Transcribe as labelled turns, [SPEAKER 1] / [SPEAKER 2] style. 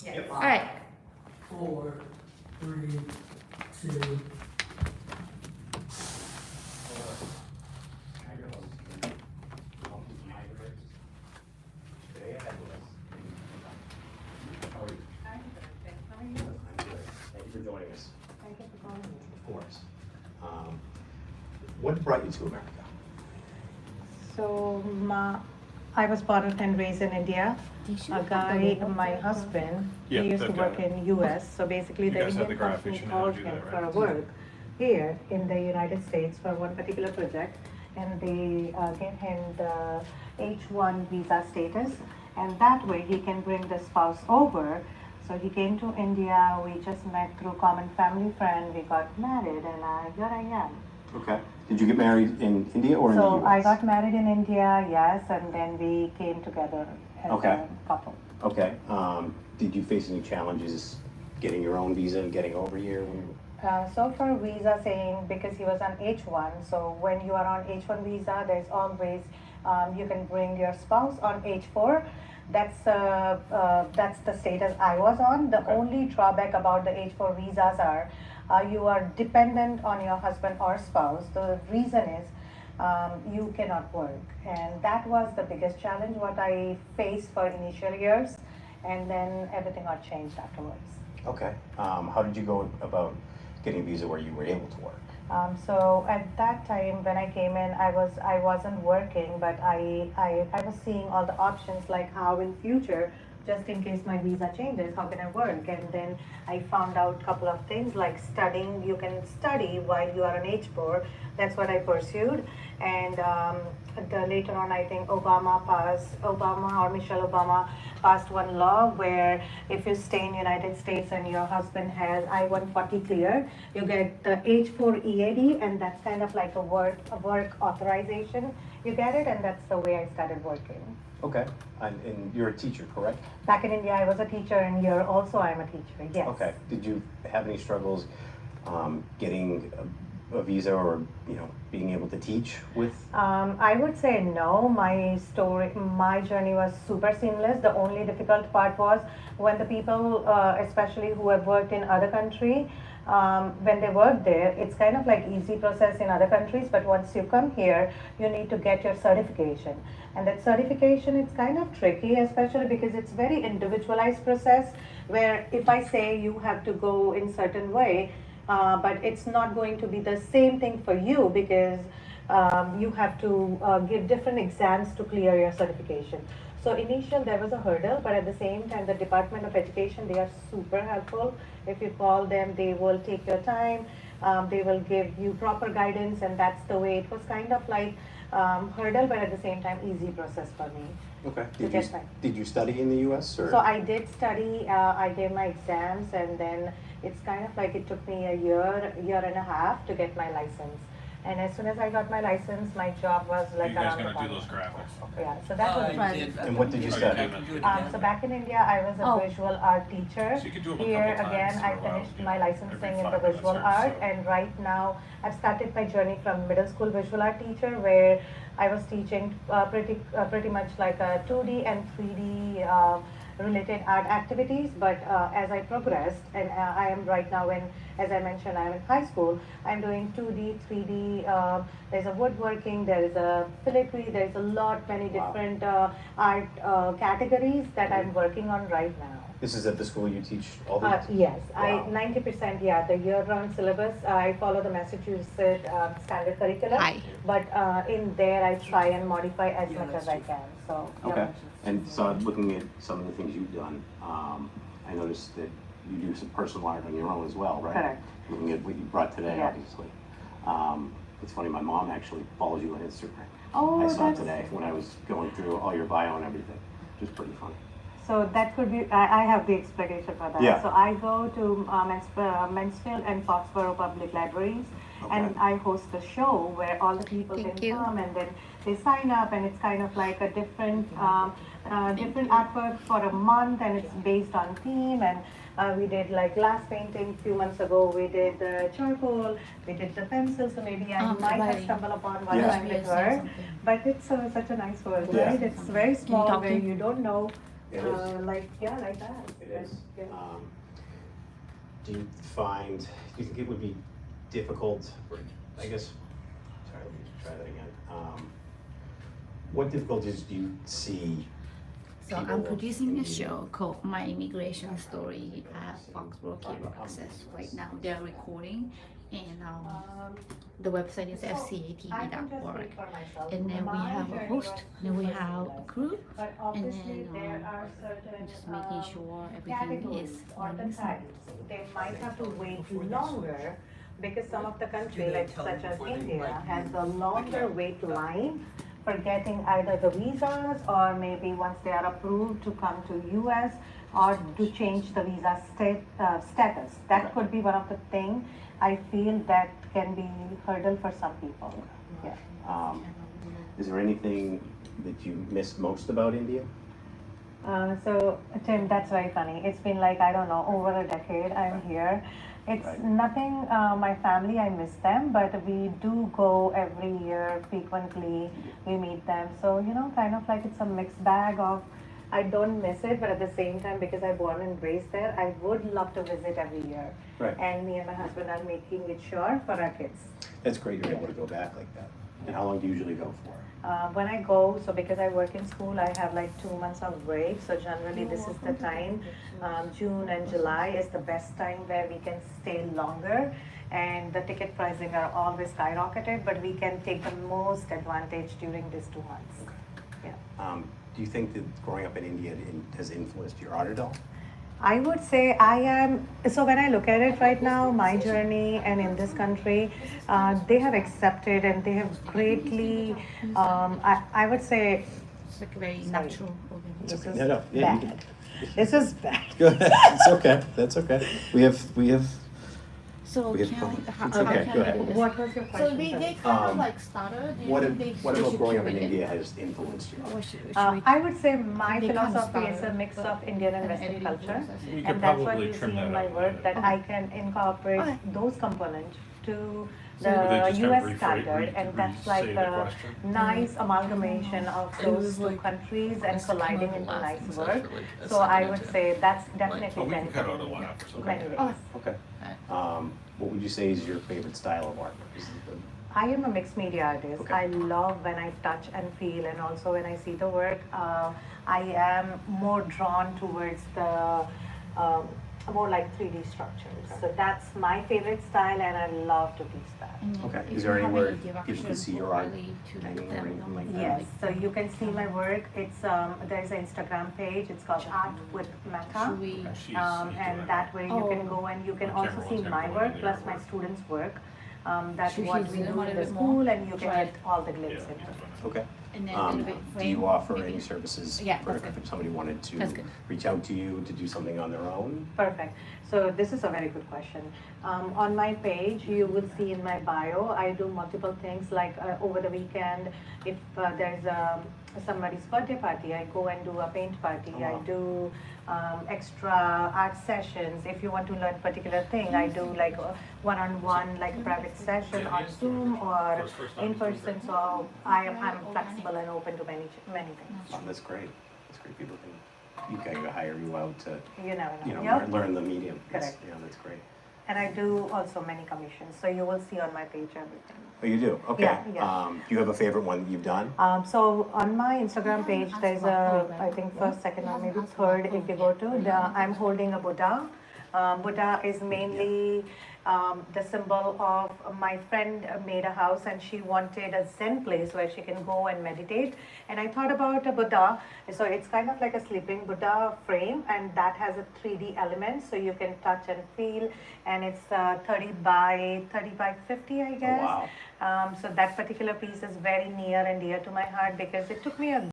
[SPEAKER 1] Yes.
[SPEAKER 2] Yep.
[SPEAKER 3] All right.
[SPEAKER 4] 4, 3, 2.
[SPEAKER 2] I'm good. Thank you for joining us.
[SPEAKER 1] Thank you for calling me.
[SPEAKER 2] Of course. What brought you to America?
[SPEAKER 1] So, I was born and raised in India. A guy, my husband, he
[SPEAKER 5] Yeah,
[SPEAKER 1] used to
[SPEAKER 5] that
[SPEAKER 1] work
[SPEAKER 5] guy.
[SPEAKER 1] in US. So basically,
[SPEAKER 5] You
[SPEAKER 1] the
[SPEAKER 5] guys had
[SPEAKER 1] Indian
[SPEAKER 5] the graphics,
[SPEAKER 1] company
[SPEAKER 5] you know how to
[SPEAKER 1] called
[SPEAKER 5] do
[SPEAKER 1] him
[SPEAKER 5] that,
[SPEAKER 1] for
[SPEAKER 5] right?
[SPEAKER 1] work here in the United States for one particular project, and they gave him the H1 visa status, and that way he can bring the spouse over. So he came to India. We just met through common family friend. We got married, and here I am.
[SPEAKER 2] Okay. Did you get married in India or in the
[SPEAKER 1] So
[SPEAKER 2] US?
[SPEAKER 1] I got married in India, yes, and then we came together as
[SPEAKER 2] Okay.
[SPEAKER 1] a couple.
[SPEAKER 2] Okay. Did you face any challenges getting your own visa and getting over here?
[SPEAKER 1] So for visa saying, because he was on H1, so when you are on H1 visa, there's always, you can bring your spouse on H4. That's the status I was on. The
[SPEAKER 2] Okay.
[SPEAKER 1] only drawback about the H4 visas are, you are dependent on your husband or spouse. The reason is, you cannot work, and that was the biggest challenge what I faced for initial years, and then everything got changed afterwards.
[SPEAKER 2] Okay. How did you go about getting a visa where you were able to work?
[SPEAKER 1] So at that time when I came in, I wasn't working, but I was seeing all the options, like how in future, just in case my visa changes, how can I work? And then I found out a couple of things like studying. You can study while you are on H4. That's what I pursued. And later on, I think Obama or Michelle Obama passed one law where if you stay in United States and your husband has I-140 clear, you get the H4 EAD, and that's kind of like a work authorization. You get it, and that's the way I started working.
[SPEAKER 2] Okay. And you're a teacher, correct?
[SPEAKER 1] Back in India, I was a teacher, and here also I'm a teacher, yes.
[SPEAKER 2] Okay. Did you have any struggles getting a visa or, being able to teach with?
[SPEAKER 1] I would say no. My journey was super seamless. The only difficult part was when the people, especially who have worked in other country, when they work there, it's kind of like easy process in other countries, but once you come here, you need to get your certification. And that certification, it's kind of tricky, especially because it's very individualized process, where if I say you have to go in certain way, but it's not going to be the same thing for you, because you have to give different exams to clear your certification. So initial there was a hurdle, but at the same time the Department of Education, they are super helpful. If you call them, they will take your time, they will give you proper guidance, and that's the way. It was kind of like hurdle, but at the same time easy process for me.
[SPEAKER 2] Okay.
[SPEAKER 1] To get my-
[SPEAKER 2] Did you study in the U.S. or?
[SPEAKER 1] So I did study, I gave my exams, and then it's kind of like it took me a year and a half to get my license. And as soon as I got my license, my job was
[SPEAKER 5] Are
[SPEAKER 1] like
[SPEAKER 5] you guys
[SPEAKER 1] around the
[SPEAKER 5] gonna do
[SPEAKER 1] corner.
[SPEAKER 5] those graphics?
[SPEAKER 1] Yeah, so that was fun.
[SPEAKER 2] And what did you study?
[SPEAKER 1] So back in India, I was a
[SPEAKER 3] Oh.
[SPEAKER 1] visual art teacher.
[SPEAKER 5] So you could do them a
[SPEAKER 1] Here
[SPEAKER 5] couple
[SPEAKER 1] again,
[SPEAKER 5] times
[SPEAKER 1] I
[SPEAKER 5] for a while,
[SPEAKER 1] finished
[SPEAKER 5] you
[SPEAKER 1] my
[SPEAKER 5] know,
[SPEAKER 1] licensing
[SPEAKER 5] every
[SPEAKER 1] in the
[SPEAKER 5] 5 minutes
[SPEAKER 1] visual
[SPEAKER 5] or
[SPEAKER 1] art,
[SPEAKER 5] so.
[SPEAKER 1] and right now I've started my journey from middle school visual art teacher, where I was teaching pretty much like a 2D and 3D related art activities. But as I progressed, and I am right now as I mentioned, I'm in high school, I'm doing 2D, 3D, there's a woodworking, there is a filigree, there's many
[SPEAKER 2] Wow.
[SPEAKER 1] different art categories that I'm working on right now.
[SPEAKER 2] This is at the school you teach all the
[SPEAKER 1] Yes,
[SPEAKER 2] Wow.
[SPEAKER 1] 90%, yeah, the year-round syllabus, I follow the Massachusetts standard curriculum.
[SPEAKER 3] Hi.
[SPEAKER 1] But in there, I try and modify as
[SPEAKER 4] Yeah,
[SPEAKER 1] much
[SPEAKER 4] that's
[SPEAKER 1] as I
[SPEAKER 4] true.
[SPEAKER 1] can, so.
[SPEAKER 2] Okay. And so looking at some of the things you've done, I noticed that you do some personal art on your own as well, right?
[SPEAKER 1] Correct.
[SPEAKER 2] Looking at what you brought today,
[SPEAKER 1] Yeah.
[SPEAKER 2] obviously. It's funny, my mom actually follows you on Instagram.
[SPEAKER 1] Oh,
[SPEAKER 2] I saw it
[SPEAKER 1] that's-
[SPEAKER 2] today when I was going through all your bio and everything, which is pretty funny.
[SPEAKER 1] So that could be, I have the explanation for that.
[SPEAKER 2] Yeah.
[SPEAKER 1] So I go to Mansfield and Foxborough Public Libraries, and
[SPEAKER 2] Okay.
[SPEAKER 1] I host a show where all the people
[SPEAKER 3] Thank
[SPEAKER 1] can
[SPEAKER 3] you.
[SPEAKER 1] come, and then they sign up, and it's kind of like a different artwork for a month, and it's based on theme. And we did like glass painting a few months ago. We did the charcoal, we did the pencil. So maybe I might have
[SPEAKER 3] Bye.
[SPEAKER 1] stumbled upon one
[SPEAKER 2] Yeah.
[SPEAKER 1] time with her. But it's such a nice world,
[SPEAKER 2] Yeah.
[SPEAKER 1] right? It's very small,
[SPEAKER 3] talk
[SPEAKER 1] where
[SPEAKER 3] to-
[SPEAKER 1] you don't know
[SPEAKER 2] It is.
[SPEAKER 1] Like that.
[SPEAKER 2] It is.
[SPEAKER 1] Yeah.
[SPEAKER 2] Do you think it would be difficult, or I guess, sorry, let me try that again. What difficulties do you see?
[SPEAKER 3] So
[SPEAKER 2] people
[SPEAKER 3] I'm producing a
[SPEAKER 2] in-
[SPEAKER 3] show called My Immigration Story at Foxborough Cable Access. Right now they're recording, and the website is fcatv.org. And then we have a host, then we have a crew, and then just making sure everything is running smooth.
[SPEAKER 1] They might have to wait longer because some of the country, like such as India, has a longer wait line for getting either the visas or maybe once they are approved to come to US or to change the visa status. That could be one of the things I feel that can be hurdle for some people. Yeah.
[SPEAKER 2] Is there anything that you miss most about India?
[SPEAKER 1] So Tim, that's very funny. It's been like, I don't know, over a decade I'm here. It's
[SPEAKER 2] Right.
[SPEAKER 1] nothing, my family, I miss them, but we do go every year frequently. We meet them. So, kind of like it's a mixed bag of, I don't miss it, but at the same time, because I'm born and raised there, I would love to visit every year.
[SPEAKER 2] Right.
[SPEAKER 1] And me and my husband are making it sure for our kids.
[SPEAKER 2] That's great you're able to go back like that. And how long do you usually go for?
[SPEAKER 1] When I go, so because I work in school, I have like 2 months of break. So generally, this is the time. June and July is the best time where we can stay longer, and the ticket pricing are always skyrocketed. But we can take the most advantage during these 2 months. Yeah.
[SPEAKER 2] Do you think that growing up in India has influenced your art at all?
[SPEAKER 1] I would say I am, so when I look at it right now, my journey and in this country, they have accepted and they have greatly, I would say,
[SPEAKER 3] It's like a very
[SPEAKER 1] Sorry.
[SPEAKER 3] natural
[SPEAKER 1] this
[SPEAKER 3] organism.
[SPEAKER 1] is
[SPEAKER 2] No, no, yeah, you
[SPEAKER 1] bad. This is bad.
[SPEAKER 2] Go ahead. It's okay. That's okay. We have.
[SPEAKER 3] So
[SPEAKER 2] We have
[SPEAKER 3] can
[SPEAKER 2] fun.
[SPEAKER 3] how,
[SPEAKER 2] It's
[SPEAKER 3] how
[SPEAKER 2] okay,
[SPEAKER 3] can
[SPEAKER 2] go
[SPEAKER 3] I
[SPEAKER 2] ahead.
[SPEAKER 3] do this?
[SPEAKER 1] What was your question?
[SPEAKER 3] So they
[SPEAKER 1] sorry?
[SPEAKER 3] kind of like started. Do you
[SPEAKER 2] What
[SPEAKER 3] think they
[SPEAKER 2] about
[SPEAKER 3] should
[SPEAKER 2] growing up
[SPEAKER 3] keep
[SPEAKER 2] in
[SPEAKER 3] it?
[SPEAKER 2] India has influenced you?
[SPEAKER 3] Or should
[SPEAKER 1] I would say my
[SPEAKER 3] They can't
[SPEAKER 1] philosophy is
[SPEAKER 3] start
[SPEAKER 1] a mix
[SPEAKER 3] it,
[SPEAKER 1] of Indian and
[SPEAKER 3] an
[SPEAKER 1] Western
[SPEAKER 3] editing
[SPEAKER 1] culture.
[SPEAKER 3] process.
[SPEAKER 5] We could
[SPEAKER 1] And that's what
[SPEAKER 5] probably
[SPEAKER 1] you see
[SPEAKER 5] trim
[SPEAKER 1] in
[SPEAKER 5] that
[SPEAKER 1] my
[SPEAKER 5] out a
[SPEAKER 1] work,
[SPEAKER 5] bit.
[SPEAKER 1] that I can incorporate
[SPEAKER 3] Okay.
[SPEAKER 1] those components to
[SPEAKER 5] Or they
[SPEAKER 1] the
[SPEAKER 5] just have
[SPEAKER 1] US standard, and that's like
[SPEAKER 5] re-say the
[SPEAKER 1] a
[SPEAKER 5] question.
[SPEAKER 1] nice amalgamation of
[SPEAKER 6] It
[SPEAKER 1] those
[SPEAKER 6] was
[SPEAKER 1] two
[SPEAKER 6] like-
[SPEAKER 1] countries and
[SPEAKER 6] Just come up
[SPEAKER 1] colliding
[SPEAKER 6] and
[SPEAKER 1] into
[SPEAKER 6] laugh
[SPEAKER 1] nice
[SPEAKER 6] and
[SPEAKER 1] work.
[SPEAKER 6] such for like a
[SPEAKER 1] So I
[SPEAKER 6] second or
[SPEAKER 1] would
[SPEAKER 6] two.
[SPEAKER 1] say that's definitely
[SPEAKER 5] Oh, we can cut out a
[SPEAKER 1] benefited
[SPEAKER 5] laugh or something.
[SPEAKER 1] many ways.
[SPEAKER 2] Okay. What would you say is your favorite style of art? Is it the-
[SPEAKER 1] I am a mixed media artist.
[SPEAKER 2] Okay.
[SPEAKER 1] I love when I touch and feel, and also when I see the work. I am more drawn towards the more like 3D structures. So that's my favorite style, and I love to teach that.
[SPEAKER 2] Okay.
[SPEAKER 3] If
[SPEAKER 2] Is there
[SPEAKER 3] you have
[SPEAKER 2] anywhere
[SPEAKER 3] any
[SPEAKER 2] people can see
[SPEAKER 3] direction
[SPEAKER 2] your art
[SPEAKER 3] really to let
[SPEAKER 2] hanging or
[SPEAKER 3] them
[SPEAKER 2] anything
[SPEAKER 3] know,
[SPEAKER 2] like that?
[SPEAKER 1] Yes, so you can see my work. It's there's an Instagram page. It's called Art with Meta.
[SPEAKER 3] Should we?
[SPEAKER 5] She's
[SPEAKER 1] And
[SPEAKER 5] doing
[SPEAKER 1] that way you can
[SPEAKER 3] Oh.
[SPEAKER 1] go and you can
[SPEAKER 5] My
[SPEAKER 1] also
[SPEAKER 5] camera
[SPEAKER 1] see
[SPEAKER 5] was
[SPEAKER 1] my
[SPEAKER 5] gonna go
[SPEAKER 1] work
[SPEAKER 5] in
[SPEAKER 1] plus
[SPEAKER 5] there.
[SPEAKER 1] my students' work. That's
[SPEAKER 3] Should
[SPEAKER 1] what
[SPEAKER 3] we
[SPEAKER 1] we
[SPEAKER 3] zoom
[SPEAKER 1] do
[SPEAKER 3] a
[SPEAKER 1] in the
[SPEAKER 3] little bit
[SPEAKER 1] school,
[SPEAKER 3] more?
[SPEAKER 1] and you can
[SPEAKER 3] Right.
[SPEAKER 1] get all the glimpse
[SPEAKER 5] Yeah.
[SPEAKER 1] into it.
[SPEAKER 2] Okay.
[SPEAKER 3] And then a little bit
[SPEAKER 2] Do you
[SPEAKER 3] frame,
[SPEAKER 2] offer
[SPEAKER 3] maybe.
[SPEAKER 2] any services
[SPEAKER 3] Yeah,
[SPEAKER 2] for
[SPEAKER 3] that's good.
[SPEAKER 2] if somebody wanted to
[SPEAKER 3] That's good.
[SPEAKER 2] reach out to you to do something on their own?
[SPEAKER 1] Perfect. So this is a very good question. On my page, you will see in my bio, I do multiple things. Like over the weekend, if there's somebody's birthday party, I go and do a paint party.
[SPEAKER 2] Oh, wow.
[SPEAKER 1] I do extra art sessions. If you want to learn particular thing, I do like a one-on-one, like private session on Zoom or in person. So I'm flexible and open to many things.
[SPEAKER 2] Oh, that's great. That's great. People can, you can hire you out to,
[SPEAKER 1] You never know.
[SPEAKER 2] you know,
[SPEAKER 1] Yep.
[SPEAKER 2] learn the medium.
[SPEAKER 1] Correct.
[SPEAKER 2] Yeah, that's great.
[SPEAKER 1] And I do also many commissions, so you will see on my page everything.
[SPEAKER 2] Oh, you do? Okay.
[SPEAKER 1] Yeah, yeah.
[SPEAKER 2] Do you have a favorite one that you've done?
[SPEAKER 1] So on my Instagram page, there's I think first, second, or maybe third, if you go to, I'm holding a Buddha. Buddha is mainly the symbol of my friend made a house and she wanted a Zen place where she can go and meditate. And I thought about a Buddha. So it's kind of like a sleeping Buddha frame, and that has a 3D element, so you can touch and feel. And it's 30 by 50, I guess.
[SPEAKER 2] wow.
[SPEAKER 1] So that particular piece is very near and dear to my heart because it took me a